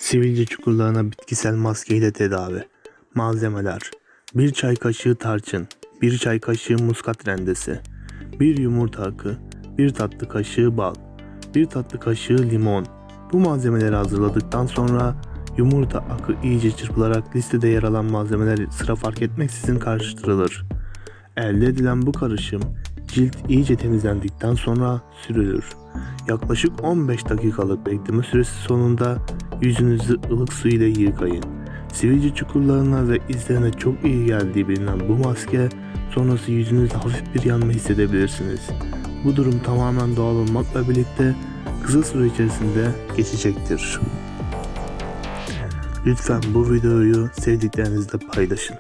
Sivilce çukurlarına bitkisel maske ile tedavi. Malzemeler: 1 çay kaşığı tarçın, 1 çay kaşığı muskat rendesi, 1 yumurta akı, 1 tatlı kaşığı bal, 1 tatlı kaşığı limon. Bu malzemeleri hazırladıktan sonra yumurta akı iyice çırpılarak listede yer alan malzemeler sıra fark etmeksizin karıştırılır. Elde edilen bu karışım cilt iyice temizlendikten sonra sürülür. Yaklaşık 15 dakikalık bekleme süresi sonunda yüzünüzü ılık su ile yıkayın. Sivilce çukurlarına ve izlerine çok iyi geldiği bilinen bu maske sonrası yüzünüzde hafif bir yanma hissedebilirsiniz. Bu durum tamamen doğal olmakla birlikte kısa süre içerisinde geçecektir. Lütfen bu videoyu sevdiklerinizle paylaşın.